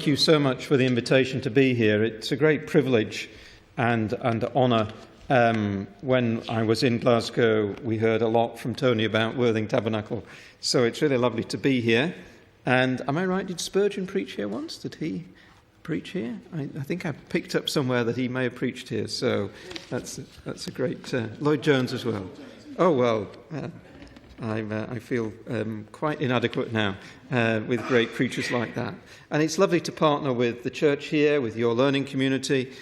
you so much for the invitation to be here. It's a great privilege and honour. When I was in Glasgow, we heard a lot from Tony about Worthing Tabernacle, so it's really lovely to be here. And am I right, did Spurgeon preach here once? Did he preach here? I think I picked up somewhere that he may have preached here, so that's a great... Lloyd Jones as well. Oh, well... I feel quite inadequate now with great preachers like that. And it's lovely to partner with the church here, with your learning community,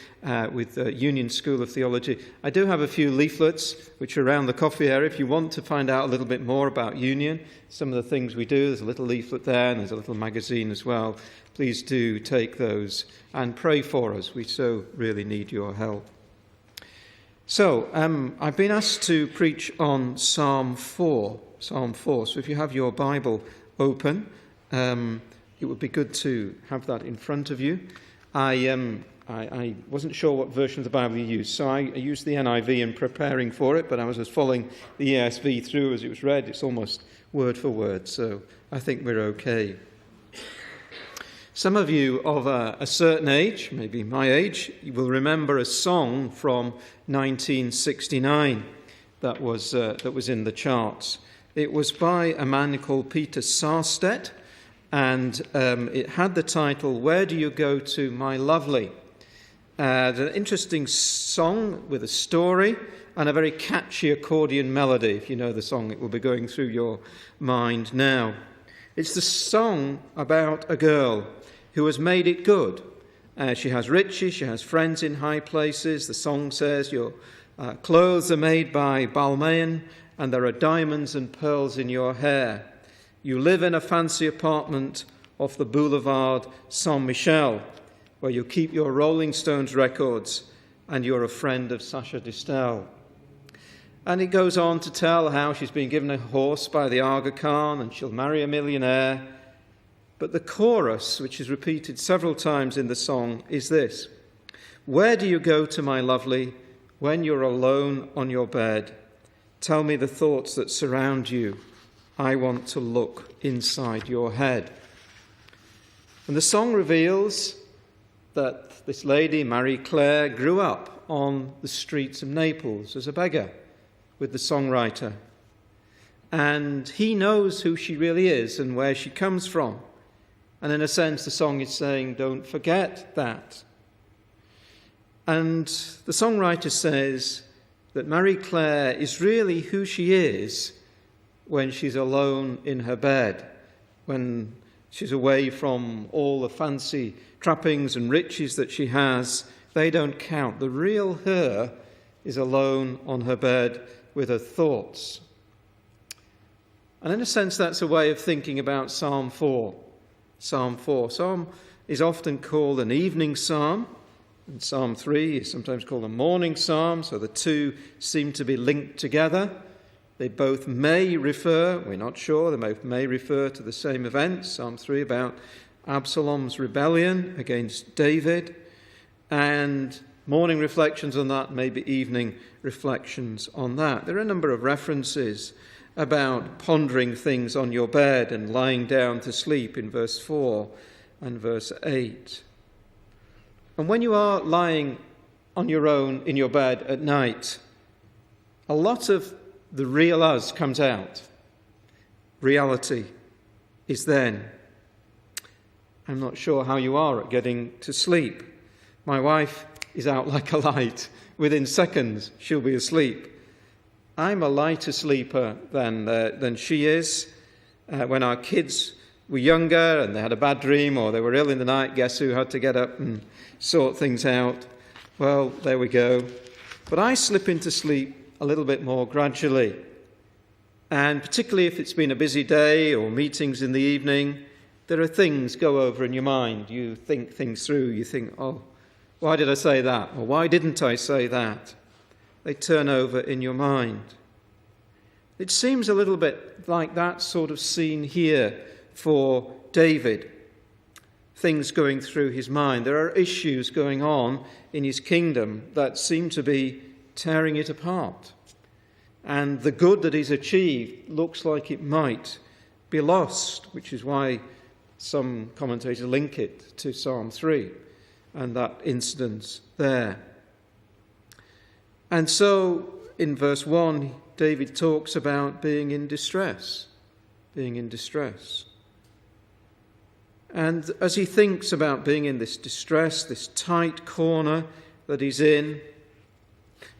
with the Union School of Theology. I do have a few leaflets which are around the coffee area. If you want to find out a little bit more about Union, some of the things we do, there's a little leaflet there and there's a little magazine as well. Please do take those and pray for us. We so really need your help. So, I've been asked to preach on Psalm 4. So if you have your Bible open, it would be good to have that in front of you. I wasn't sure what version of the Bible you used, so I used the NIV in preparing for it, but I was just following the ESV through as it was read. It's almost word for word, so I think we're okay. Some of you of a certain age, maybe my age, you will remember a song from 1969 that was in the charts. It was by a man called Peter Sarstedt, and it had the title, "Where Do You Go To, My Lovely?" It's an interesting song with a story and a very catchy accordion melody. If you know the song, it will be going through your mind now. It's the song about a girl who has made it good. She has riches, she has friends in high places. The song says, your clothes are made by Balmain, and there are diamonds and pearls in your hair. You live in a fancy apartment off the Boulevard Saint-Michel, where you keep your Rolling Stones records, and you're a friend of Sacha Distel. And it goes on to tell how she's been given a horse by the Aga Khan, and she'll marry a millionaire. But the chorus, which is repeated several times in the song, is this: "Where do you go to, my lovely, when you're alone on your bed? Tell me the thoughts that surround you. I want to look inside your head." And the song reveals that this lady, Marie Claire, grew up on the streets of Naples as a beggar with the songwriter. And he knows who she really is and where she comes from. And in a sense, the song is saying, don't forget that. And the songwriter says that Marie Claire is really who she is when she's alone in her bed, when she's away from all the fancy trappings and riches that she has. They don't count. The real her is alone on her bed with her thoughts. And in a sense, that's a way of thinking about Psalm 4. Psalm 4. Psalm is often called an evening psalm, and Psalm 3 is sometimes called a morning psalm, so the two seem to be linked together. They both may refer, we're not sure, they both may refer to the same event. Psalm 3 about Absalom's rebellion against David, and morning reflections on that, maybe evening reflections on that. There are a number of references about pondering things on your bed and lying down to sleep in verse 4 and verse 8. And when you are lying on your own in your bed at night, a lot of the real us comes out. Reality is then. I'm not sure how you are at getting to sleep. My wife is out like a light. Within seconds, she'll be asleep. I'm a lighter sleeper than she is. When our kids were younger and they had a bad dream or they were ill in the night, guess who had to get up and sort things out? Well, there we go. But I slip into sleep a little bit more gradually. And particularly if it's been a busy day or meetings in the evening, there are things go over in your mind. You think things through. You think, oh, why did I say that? Or why didn't I say that? They turn over in your mind. It seems a little bit like that sort of scene here for David. Things going through his mind. There are issues going on in his kingdom that seem to be tearing it apart. And the good that he's achieved looks like it might be lost, which is why Some commentators link it to Psalm 3 and that incident there. And so in verse 1, David talks about being in distress. Being in distress. And as he thinks about being in this distress, this tight corner that he's in,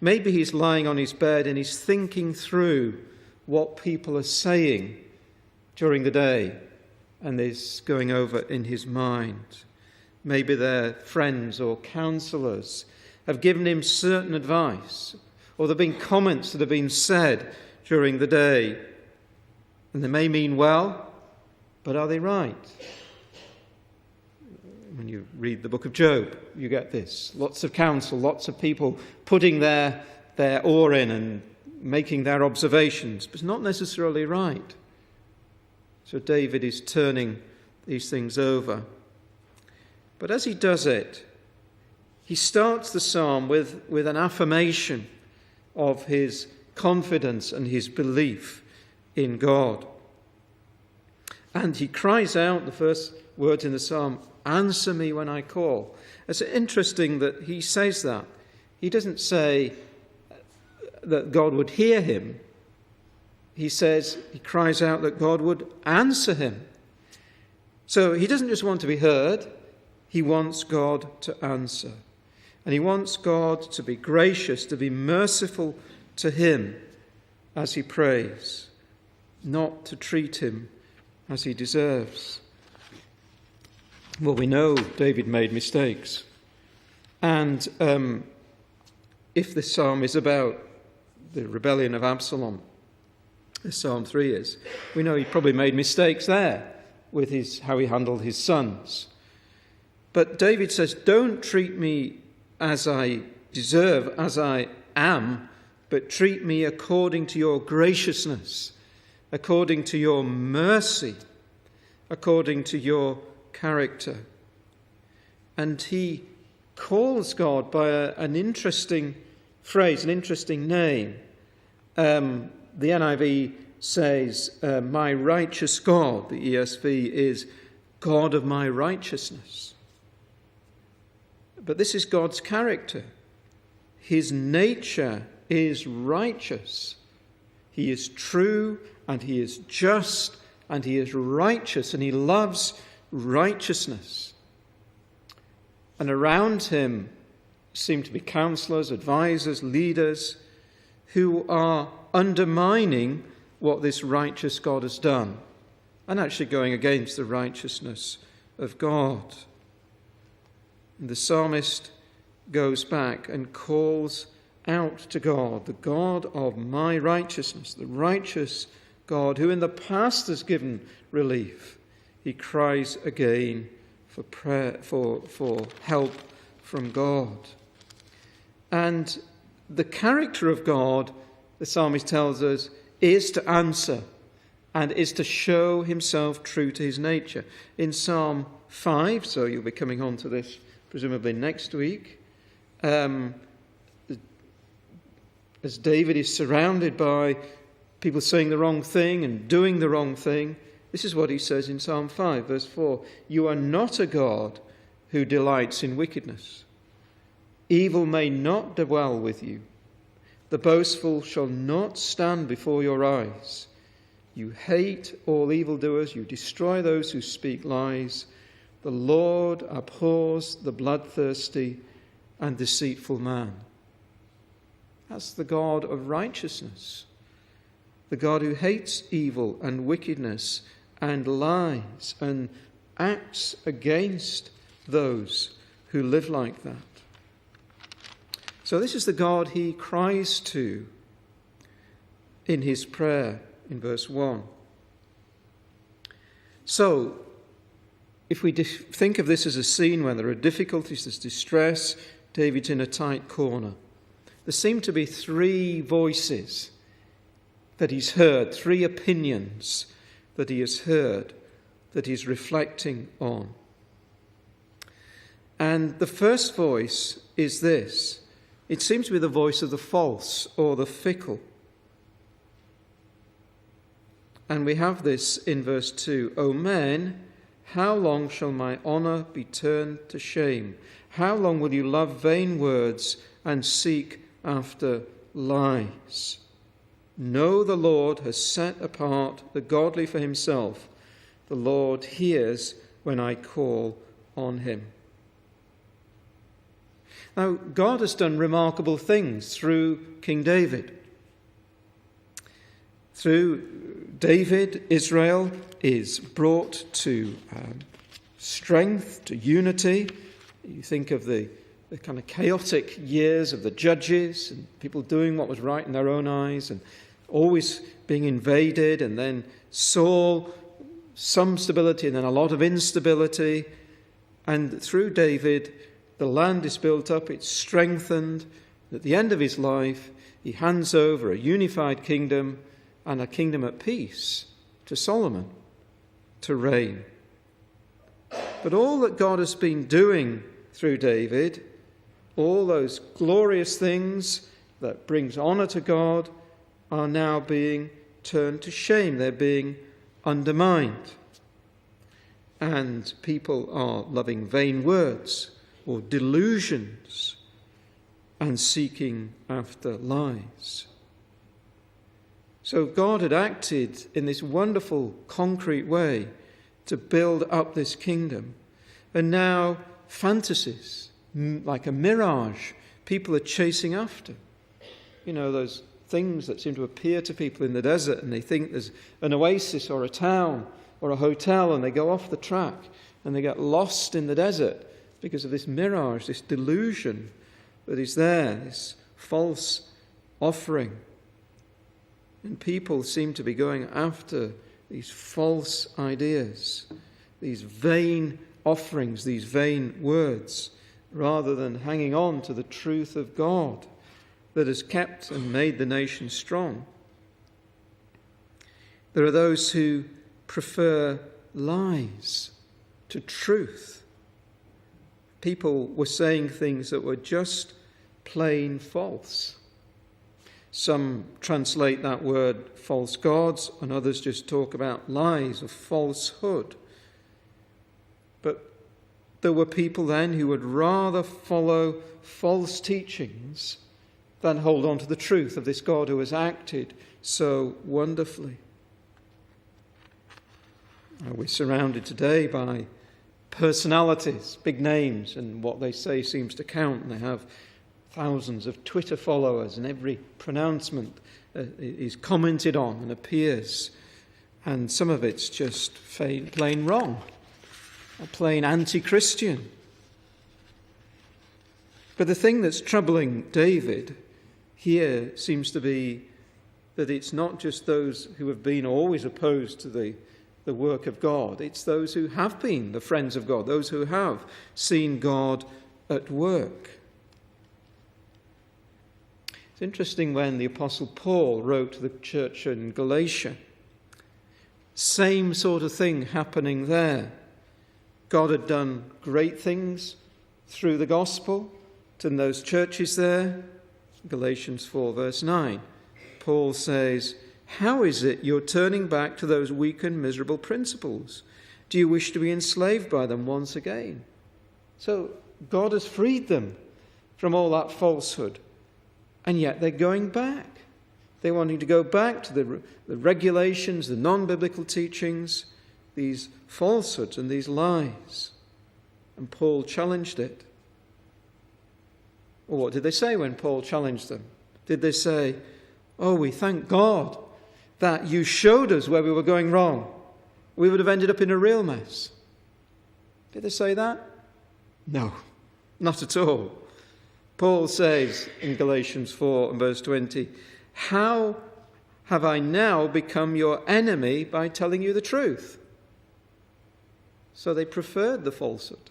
maybe he's lying on his bed and he's thinking through what people are saying during the day, and is going over in his mind. Maybe their friends or counselors have given him certain advice, or there have been comments that have been said during the day, and they may mean well, but are they right? When you read the book of Job, you get this. Lots of counsel, lots of people putting their oar in and making their observations, but it's not necessarily right. So David is turning these things over. But as he does it, he starts the psalm with an affirmation of his confidence and his belief in God. And he cries out, the first words in the psalm, "Answer me when I call." It's interesting that he says that. He doesn't say that God would hear him. He cries out that God would answer him. So he doesn't just want to be heard, he wants God to answer. And he wants God to be gracious, to be merciful to him as he prays, not to treat him as he deserves. Well, we know David made mistakes. And if this psalm is about the rebellion of Absalom, as Psalm 3 is, we know he probably made mistakes there with how he handled his sons. But David says, "Don't treat me as I deserve, as I am, but treat me according to your graciousness, according to your mercy, according to your character." And he calls God by an interesting phrase, an interesting name. The NIV says, "My righteous God." The ESV is "God of my righteousness." But this is God's character. His nature is righteous. He is true and he is just and he is righteous and he loves righteousness. And around him seem to be counselors, advisors, leaders who are undermining what this righteous God has done and actually going against the righteousness of God. And the psalmist goes back and calls out to God, the God of my righteousness, the righteous God who in the past has given relief. He cries again for prayer, for help from God. And the character of God, the psalmist tells us, is to answer and is to show himself true to his nature. In Psalm 5, so you'll be coming on to this presumably next week, as David is surrounded by people saying the wrong thing and doing the wrong thing, this is what he says in Psalm 5, verse 4. "You are not a God who delights in wickedness. Evil may not dwell with you. The boastful shall not stand before your eyes. You hate all evildoers. You destroy those who speak lies. The Lord abhors the bloodthirsty and deceitful man." That's the God of righteousness, the God who hates evil and wickedness and lies and acts against those who live like that. So this is the God he cries to in his prayer in verse 1. So, if we think of this as a scene where there are difficulties, there's distress, David's in a tight corner. There seem to be three voices that he's heard, three opinions that he has heard, that he's reflecting on. And the first voice is this. It seems to be the voice of the false or the fickle. And we have this in verse 2. "O men, How long shall my honour be turned to shame? How long will you love vain words and seek after lies? No, the Lord has set apart the godly for himself. The Lord hears when I call on him. Now, God has done remarkable things through King David. Through David, Israel is brought to strength, to unity. You think of the kind of chaotic years of the judges and people doing what was right in their own eyes and always being invaded, and then Saul, some stability and then a lot of instability. And through David, the land is built up, it's strengthened. At the end of his life, he hands over a unified kingdom and a kingdom at peace to Solomon to reign. But all that God has been doing through David, all those glorious things that brings honour to God, are now being turned to shame. They're being undermined. And people are loving vain words or delusions and seeking after lies. So God had acted in this wonderful, concrete way to build up this kingdom. And now fantasies, like a mirage, people are chasing after. You know, those things that seem to appear to people in the desert, and they think there's an oasis or a town or a hotel, and they go off the track and they get lost in the desert because of this mirage, this delusion that is there, this false offering. And people seem to be going after these false ideas, these vain offerings, these vain words, rather than hanging on to the truth of God that has kept and made the nation strong. There are those who prefer lies to truth. People were saying things that were just plain false. Some translate that word false gods, and others just talk about lies or falsehood. But there were people then who would rather follow false teachings than hold on to the truth of this God who has acted so wonderfully. We're surrounded today by personalities, big names, and what they say seems to count. And they have thousands of Twitter followers, and every pronouncement is commented on and appears. And some of it's just plain wrong, plain anti-Christian. But the thing that's troubling David here seems to be that it's not just those who have been always opposed to the work of God. It's those who have been the friends of God, those who have seen God at work. It's interesting when the Apostle Paul wrote to the church in Galatia. Same sort of thing happening there. God had done great things through the gospel to those churches there. Galatians 4 verse 9. Paul says, "How is it you're turning back to those weak and miserable principles? Do you wish to be enslaved by them once again?" So God has freed them from all that falsehood. And yet they're going back. They're wanting to go back to the regulations, the non-biblical teachings, these falsehoods and these lies. And Paul challenged it. Well, what did they say when Paul challenged them? Did they say, "Oh, we thank God that you showed us where we were going wrong. We would have ended up in a real mess"? Did they say that? No, not at all. Paul says in Galatians 4 and verse 20, "How have I now become your enemy by telling you the truth?" So they preferred the falsehood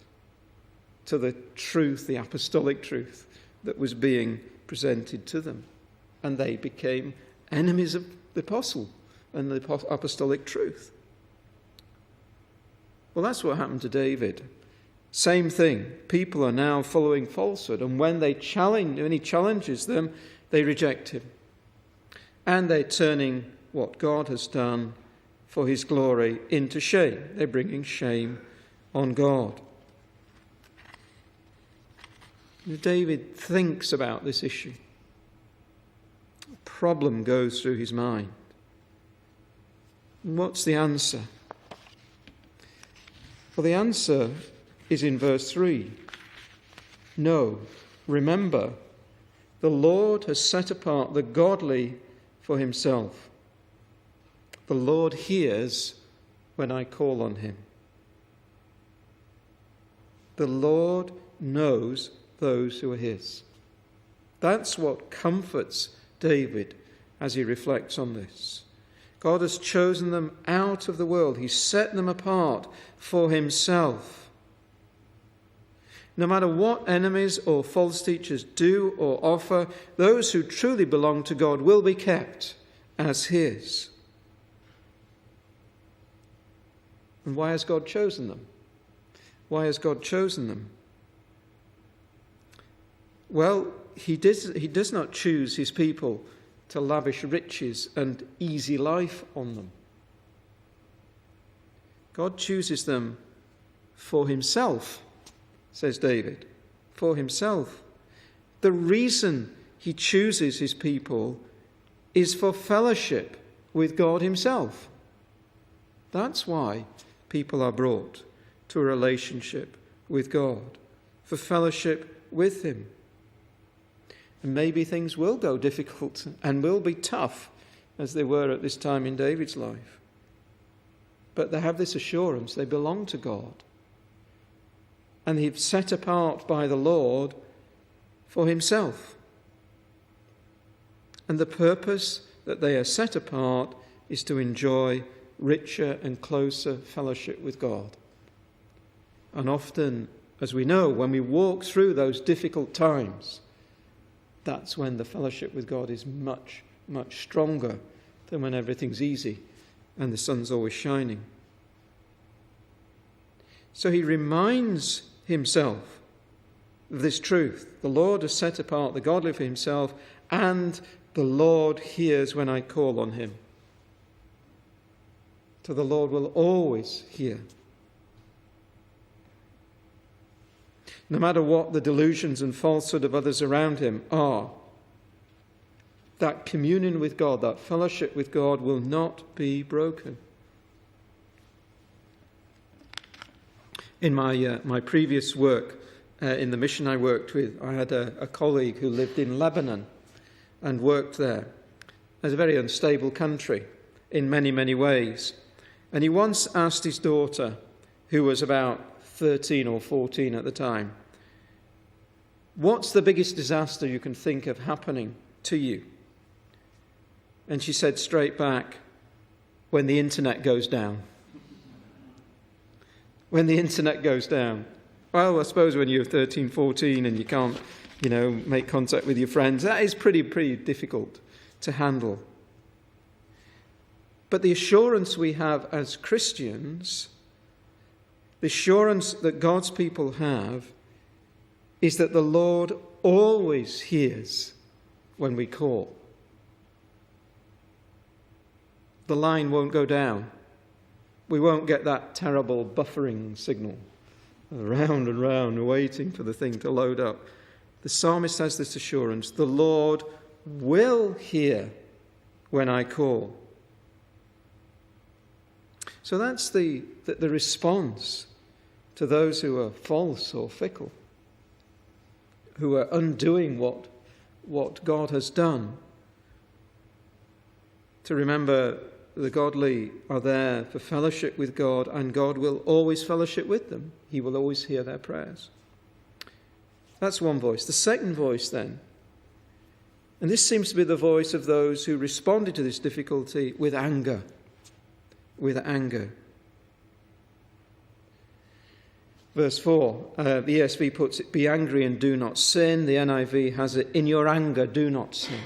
to the truth, the apostolic truth that was being presented to them. And they became enemies of the apostle and the apostolic truth. Well, that's what happened to David. Same thing. People are now following falsehood, and when he challenges them, they reject him. And they're turning what God has done for his glory into shame. They're bringing shame on God. David thinks about this issue. A problem goes through his mind. And what's the answer? Well, the answer is in verse 3. No, remember, the Lord has set apart the godly for himself. The Lord hears when I call on him. The Lord knows those who are his. That's what comforts David as he reflects on this. God has chosen them out of the world. He's set them apart for himself. No matter what enemies or false teachers do or offer, those who truly belong to God will be kept as his. And why has God chosen them? Why has God chosen them? Well, he does not choose his people to lavish riches and easy life on them. God chooses them for himself, says David, for himself. The reason he chooses his people is for fellowship with God himself. That's why people are brought to a relationship with God, for fellowship with him. And maybe things will go difficult and will be tough, as they were at this time in David's life. But they have this assurance they belong to God. And he's set apart by the Lord for himself. And the purpose that they are set apart is to enjoy richer and closer fellowship with God. And often, as we know, when we walk through those difficult times, that's when the fellowship with God is much, much stronger than when everything's easy and the sun's always shining. So he reminds himself of this truth. The Lord has set apart the godly for himself, and the Lord hears when I call on him. So the Lord will always hear. No matter what the delusions and falsehood of others around him are, that communion with God, that fellowship with God will not be broken. In my previous work, in the mission I worked with, I had a colleague who lived in Lebanon and worked there. It's a very unstable country in many, many ways. And he once asked his daughter, who was about 13 or 14 at the time, what's the biggest disaster you can think of happening to you? And she said straight back, when the internet goes down. When the internet goes down. Well, I suppose when you're 13, 14 and you can't, make contact with your friends, that is pretty difficult to handle. But the assurance we have as Christians, the assurance that God's people have, is that the Lord always hears when we call. The line won't go down. We won't get that terrible buffering signal, round and round, waiting for the thing to load up. The psalmist has this assurance, the Lord will hear when I call. So that's the response to those who are false or fickle, who are undoing what God has done. To remember the godly are there for fellowship with God, and God will always fellowship with them. He will always hear their prayers. That's one voice. The second voice then, and this seems to be the voice of those who responded to this difficulty with anger. With anger. Verse 4, the ESV puts it, be angry and do not sin. The NIV has it, in your anger do not sin.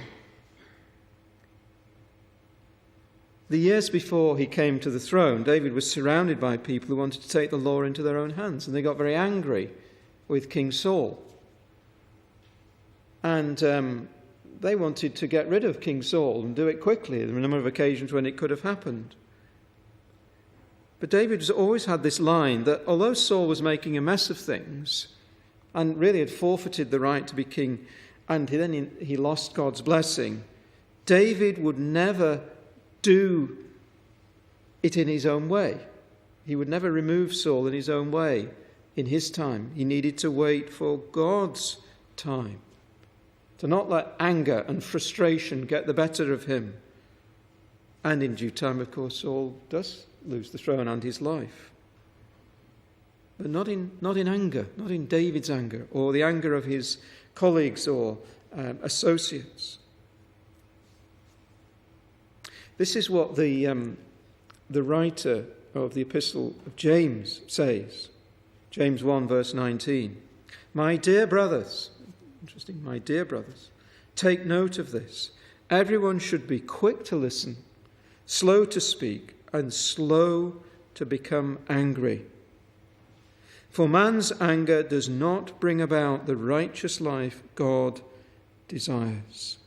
The years before he came to the throne, David was surrounded by people who wanted to take the law into their own hands, and they got very angry with King Saul. And they wanted to get rid of King Saul and do it quickly. There were a number of occasions when it could have happened. But David has always had this line that although Saul was making a mess of things and really had forfeited the right to be king, and then he lost God's blessing, David would never do it in his own way. He would never remove Saul in his own way, in his time. He needed to wait for God's time, to not let anger and frustration get the better of him. And in due time, of course, Saul does lose the throne and his life. But not in anger, not in David's anger, or the anger of his colleagues or associates. This is what the writer of the Epistle of James says. James 1, verse 19. My dear brothers, interesting, my dear brothers, take note of this. Everyone should be quick to listen, slow to speak, and slow to become angry. For man's anger does not bring about the righteous life God desires.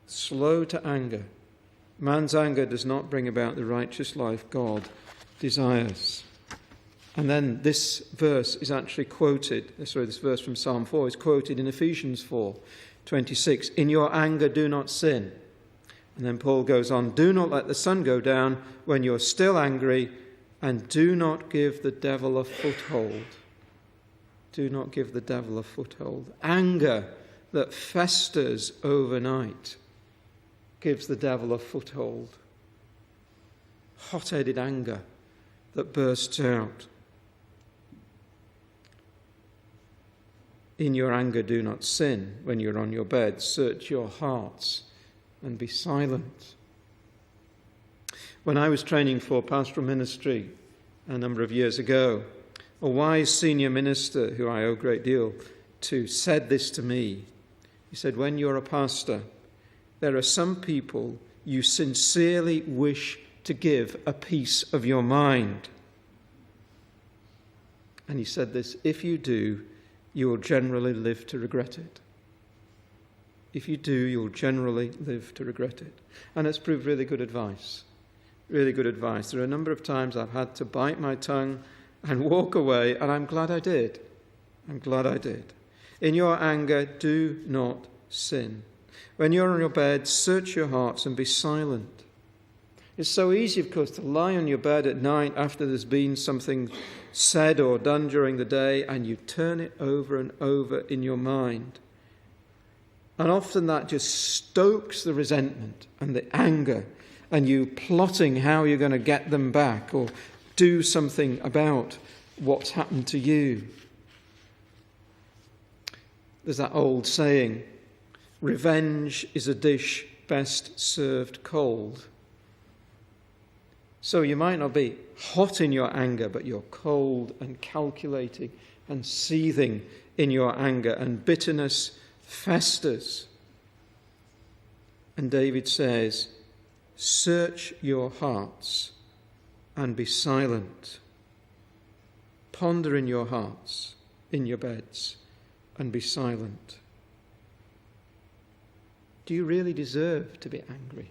Slow to anger. Man's anger does not bring about the righteous life God desires. And then this verse is actually quoted, this verse from Psalm 4 is quoted in Ephesians 4:26. In your anger do not sin. And then Paul goes on, do not let the sun go down when you're still angry, and do not give the devil a foothold. Do not give the devil a foothold. Anger that festers overnight gives the devil a foothold. Hot-headed anger that bursts out. In your anger do not sin. When you're on your bed, search your hearts and be silent. When I was training for pastoral ministry a number of years ago, a wise senior minister who I owe a great deal to said this to me. He said, when you're a pastor, there are some people you sincerely wish to give a piece of your mind. And he said this, if you do, you will generally live to regret it. If you do, you'll generally live to regret it. And it's proved really good advice. Really good advice. There are a number of times I've had to bite my tongue and walk away, and I'm glad I did. I'm glad I did. In your anger, do not sin. When you're on your bed, search your hearts and be silent. It's so easy, of course, to lie on your bed at night after there's been something said or done during the day, and you turn it over and over in your mind. And often that just stokes the resentment and the anger, and you plotting how you're going to get them back or do something about what's happened to you. There's that old saying, revenge is a dish best served cold. So you might not be hot in your anger, but you're cold and calculating and seething in your anger, and bitterness festers. And David says, search your hearts and be silent. Ponder in your hearts, in your beds, and be silent. Do you really deserve to be angry?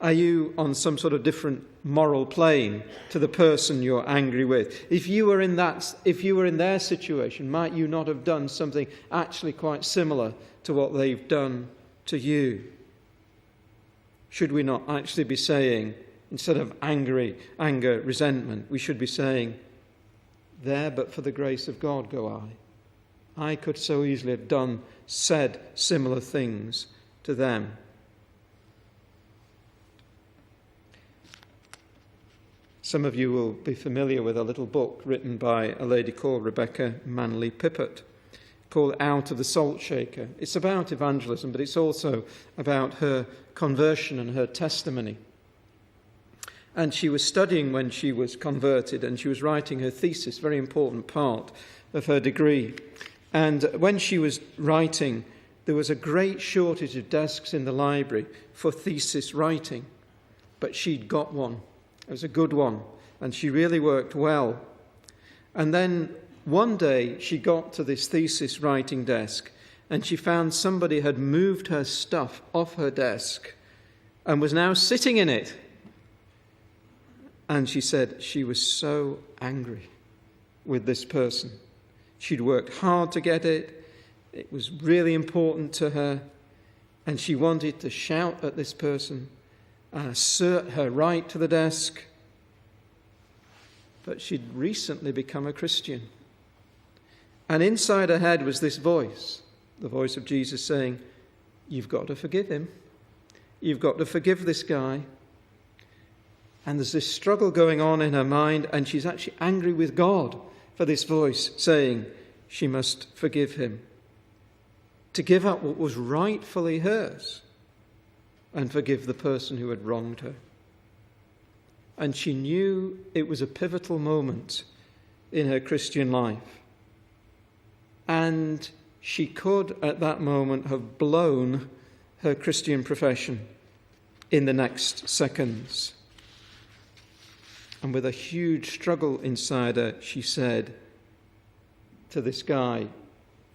Are you on some sort of different moral plane to the person you're angry with? If you were in their situation, might you not have done something actually quite similar to what they've done to you? Should we not actually be saying, instead of anger, resentment, we should be saying, there but for the grace of God go I. I could so easily have said similar things to them. Some of you will be familiar with a little book written by a lady called Rebecca Manley Pippert called Out of the Salt Shaker. It's about evangelism, but it's also about her conversion and her testimony. And she was studying when she was converted, and she was writing her thesis, very important part of her degree. And when she was writing, there was a great shortage of desks in the library for thesis writing, but she'd got one. It was a good one, and she really worked well. And then one day she got to this thesis writing desk, and she found somebody had moved her stuff off her desk and was now sitting in it. And she said she was so angry with this person. She'd worked hard to get it. It was really important to her. And she wanted to shout at this person and assert her right to the desk. But she'd recently become a Christian. And inside her head was this voice, the voice of Jesus saying, you've got to forgive him. You've got to forgive this guy. And there's this struggle going on in her mind, and she's actually angry with God for this voice saying she must forgive him. To give up what was rightfully hers and forgive the person who had wronged her. And she knew it was a pivotal moment in her Christian life. And she could, at that moment, have blown her Christian profession in the next seconds. And with a huge struggle inside her, she said to this guy,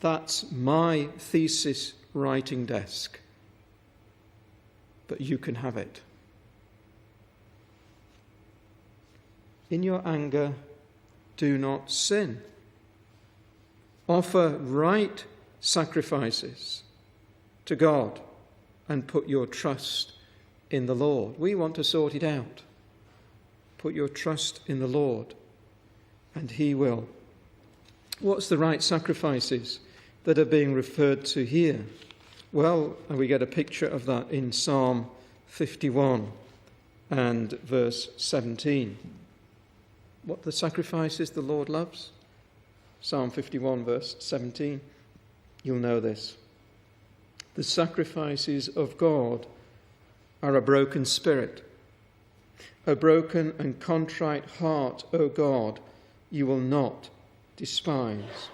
that's my thesis writing desk, but you can have it. In your anger, do not sin. Offer right sacrifices to God and put your trust in the Lord. We want to sort it out. Put your trust in the Lord, and he will. What's the right sacrifices that are being referred to here? Well, we get a picture of that in Psalm 51 and verse 17. What the sacrifices the Lord loves? Psalm 51 verse 17. You'll know this. The sacrifices of God are a broken spirit. A broken and contrite heart, O God, you will not despise.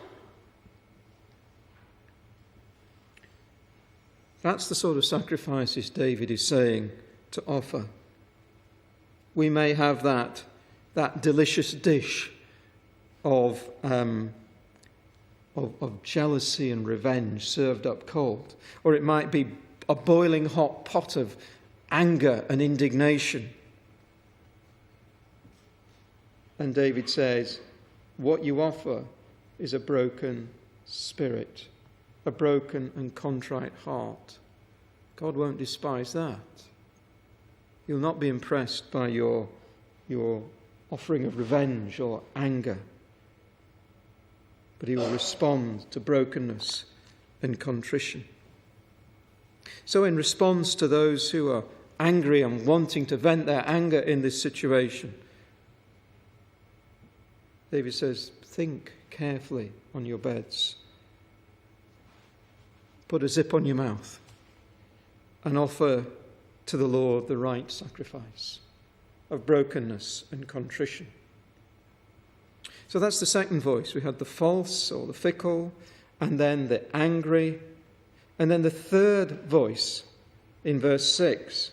That's the sort of sacrifices David is saying to offer. We may have that delicious dish of jealousy and revenge served up cold, or it might be a boiling hot pot of anger and indignation. And David says, what you offer is a broken spirit, a broken and contrite heart. God won't despise that. He'll not be impressed by your offering of revenge or anger, but he will respond to brokenness and contrition. So in response to those who are angry and wanting to vent their anger in this situation, David says, think carefully on your beds. Put a zip on your mouth and offer to the Lord the right sacrifice of brokenness and contrition. So that's the second voice. We had the false or the fickle, and then the angry, and then the third voice in verse 6.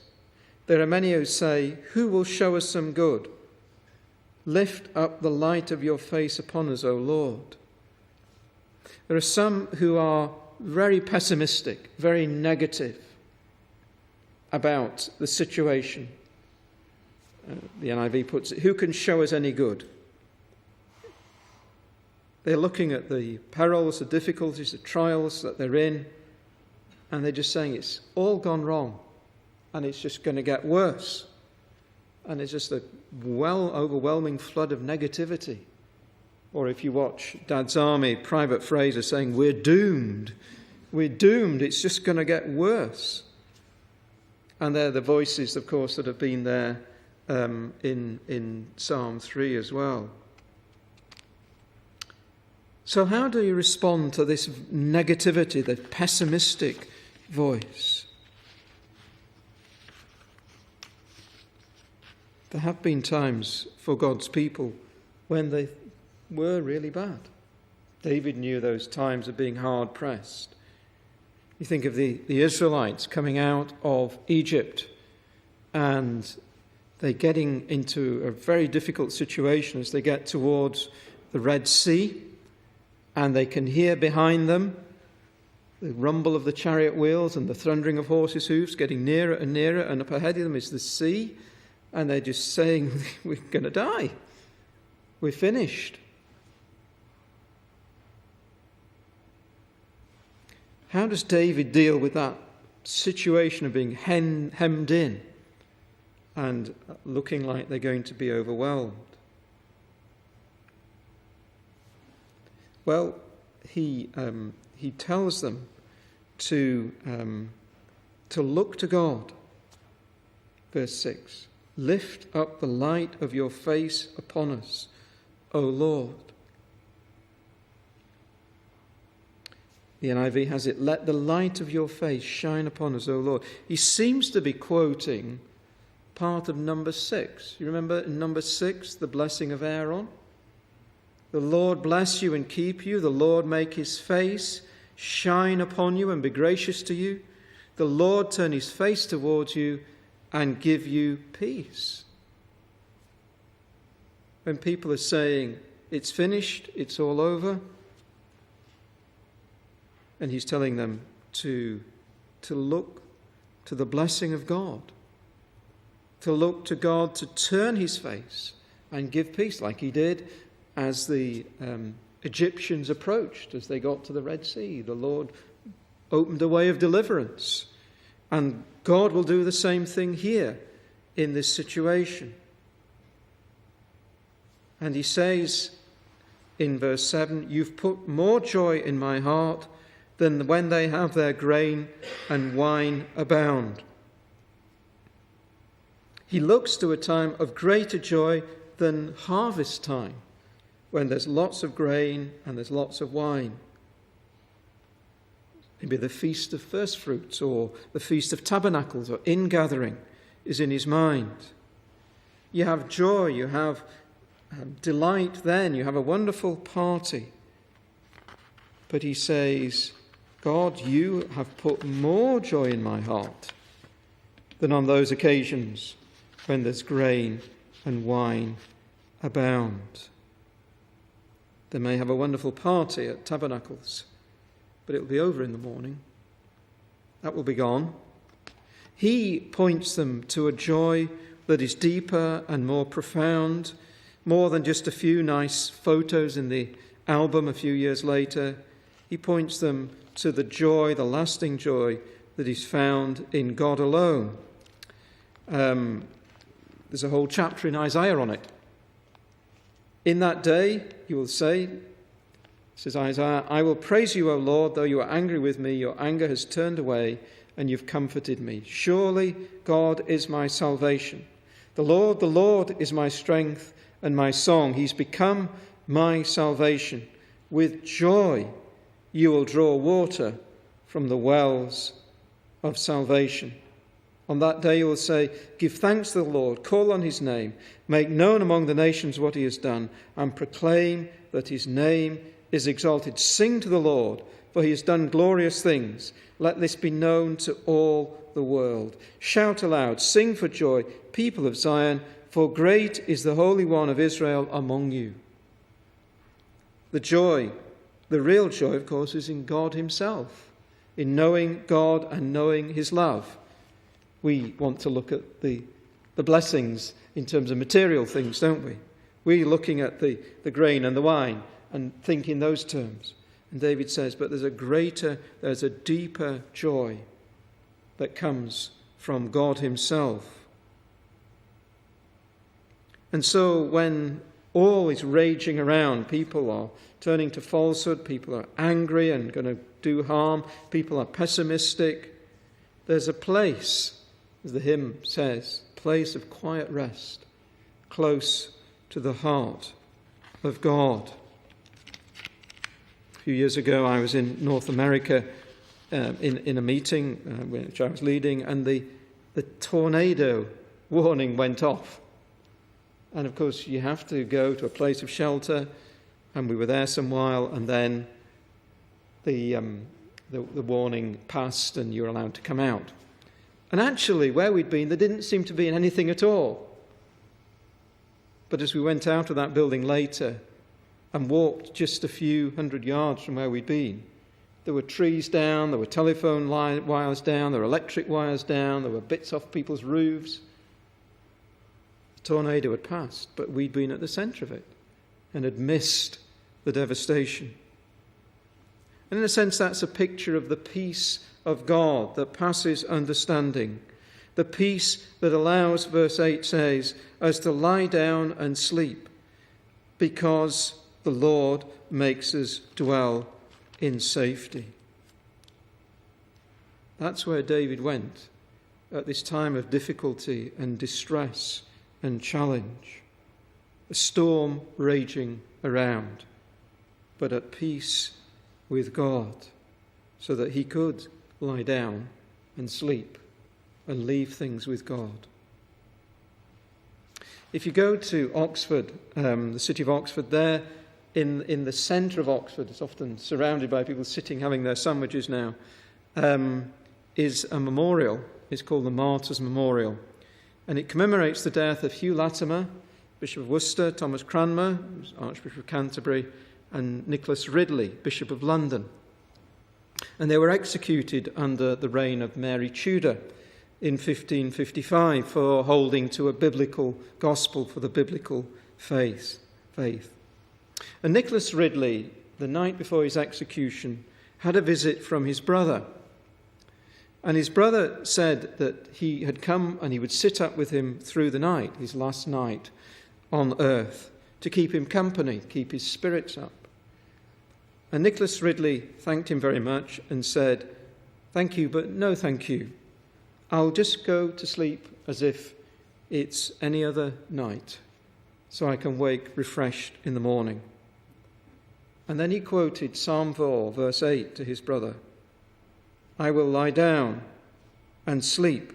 There are many who say, who will show us some good? Lift up the light of your face upon us, O Lord. There are some who are very pessimistic, very negative about the situation. The NIV puts it, who can show us any good? They're looking at the perils, the difficulties, the trials that they're in, and they're just saying it's all gone wrong, and it's just going to get worse. And it's just a overwhelming flood of negativity. Or if you watch Dad's Army, Private Fraser saying, we're doomed. We're doomed. It's just going to get worse. And they're the voices, of course, that have been there in Psalm 3 as well. So how do you respond to this negativity, the pessimistic voice? There have been times for God's people when they were really bad. David knew those times of being hard pressed. You think of the Israelites coming out of Egypt, and they're getting into a very difficult situation as they get towards the Red Sea, and they can hear behind them the rumble of the chariot wheels and the thundering of horses' hoofs getting nearer and nearer, and up ahead of them is the sea. And they're just saying, we're going to die. We're finished. How does David deal with that situation of being hemmed in and looking like they're going to be overwhelmed? Well, he tells them to look to God. Verse 6, lift up the light of your face upon us, O Lord. The NIV has it, let the light of your face shine upon us, O Lord. He seems to be quoting part of number 6. You remember in number 6, the blessing of Aaron? The Lord bless you and keep you. The Lord make his face shine upon you and be gracious to you. The Lord turn his face towards you and give you peace. When people are saying, it's finished, it's all over, and he's telling them to look to the blessing of God, to look to God to turn his face and give peace, like he did as the Egyptians approached, as they got to the Red Sea. The Lord opened a way of deliverance. And God will do the same thing here in this situation. And he says in verse 7, you've put more joy in my heart than when they have their grain and wine abound. He looks to a time of greater joy than harvest time, when there's lots of grain and there's lots of wine. Maybe the Feast of First Fruits or the Feast of Tabernacles or ingathering is in his mind. You have joy, you have delight then, you have a wonderful party. But he says, God, you have put more joy in my heart than on those occasions when there's grain and wine abound. They may have a wonderful party at Tabernacles, but it will be over in the morning. That will be gone. He points them to a joy that is deeper and more profound, more than just a few nice photos in the album a few years later. He points them to the joy, the lasting joy that is found in God alone. There's a whole chapter in Isaiah on it. In that day, you will say, says Isaiah, I will praise you, O Lord, though you are angry with me, your anger has turned away and you've comforted me. Surely God is my salvation. The Lord is my strength and my song. He's become my salvation. With joy you will draw water from the wells of salvation. On that day you will say, give thanks to the Lord, call on his name, make known among the nations what he has done, and proclaim that his name is exalted. Sing to the Lord, for he has done glorious things. Let this be known to all the world. Shout aloud, sing for joy, people of Zion, for great is the Holy One of Israel among you. The joy, the real joy, of course, is in God himself, in knowing God and knowing his love. We want to look at the blessings in terms of material things, don't we? We're looking at the grain and the wine and think in those terms. And David says, but there's a deeper joy that comes from God himself. And so when all is raging around, people are turning to falsehood, people are angry and going to do harm, people are pessimistic, there's a place, as the hymn says, place of quiet rest, close to the heart of God. A few years ago, I was in North America in a meeting which I was leading, and the tornado warning went off. And of course, you have to go to a place of shelter, and we were there some while, and then the warning passed, and you were allowed to come out. And actually, where we'd been, there didn't seem to be anything at all. But as we went out of that building later and walked just a few hundred yards from where we'd been, there were trees down, there were telephone wires down, there were electric wires down, there were bits off people's roofs. The tornado had passed, but we'd been at the centre of it and had missed the devastation. And in a sense, that's a picture of the peace of God that passes understanding. The peace that allows, verse 8 says, us to lie down and sleep because the Lord makes us dwell in safety. That's where David went at this time of difficulty and distress and challenge. A storm raging around, but at peace with God, so that he could lie down and sleep and leave things with God. If you go to Oxford, the city of Oxford, there in the centre of Oxford, it's often surrounded by people sitting having their sandwiches now, is a memorial. It's called the Martyrs' Memorial. And it commemorates the death of Hugh Latimer, Bishop of Worcester, Thomas Cranmer, Archbishop of Canterbury, and Nicholas Ridley, Bishop of London. And they were executed under the reign of Mary Tudor in 1555 for holding to a biblical gospel for the biblical faith. And Nicholas Ridley, the night before his execution, had a visit from his brother. And his brother said that he had come and he would sit up with him through the night, his last night on earth, to keep him company, keep his spirits up. And Nicholas Ridley thanked him very much and said, "Thank you, but no thank you. I'll just go to sleep as if it's any other night, so I can wake refreshed in the morning." And then he quoted Psalm 4, verse 8 to his brother, "I will lie down and sleep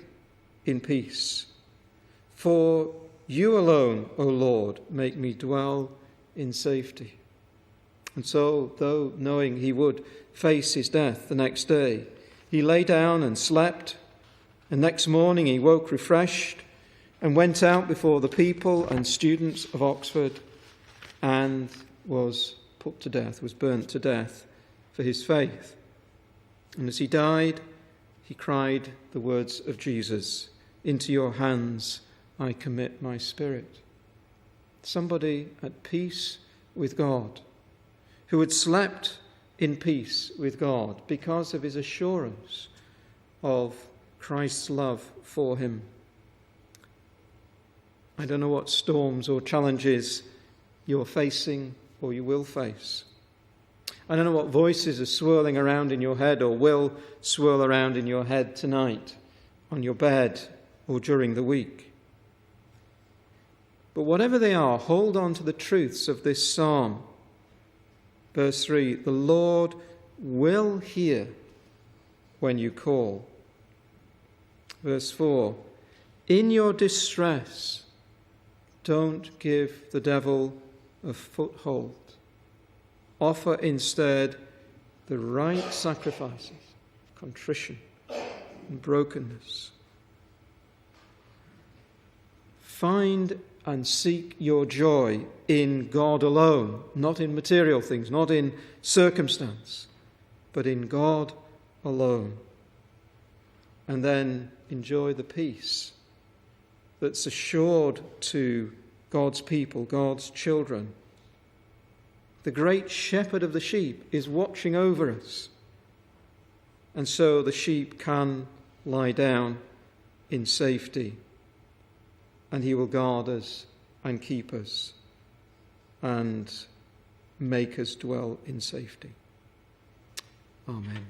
in peace. For you alone, O Lord, make me dwell in safety." And so, though knowing he would face his death the next day, he lay down and slept, and next morning he woke refreshed and went out before the people and students of Oxford and was put to death, was burnt to death for his faith. And as he died, he cried the words of Jesus, "Into your hands I commit my spirit." Somebody at peace with God, who had slept in peace with God because of his assurance of Christ's love for him. I don't know what storms or challenges you're facing or you will face. I don't know what voices are swirling around in your head or will swirl around in your head tonight, on your bed or during the week. But whatever they are, hold on to the truths of this psalm. Verse 3, the Lord will hear when you call. Verse 4, in your distress, don't give the devil a foothold. Offer instead the right sacrifices, contrition and brokenness. Find and seek your joy in God alone, not in material things, not in circumstance, but in God alone. And then enjoy the peace that's assured to God's people, God's children. The great shepherd of the sheep is watching over us. And so the sheep can lie down in safety. And he will guard us and keep us and make us dwell in safety. Amen.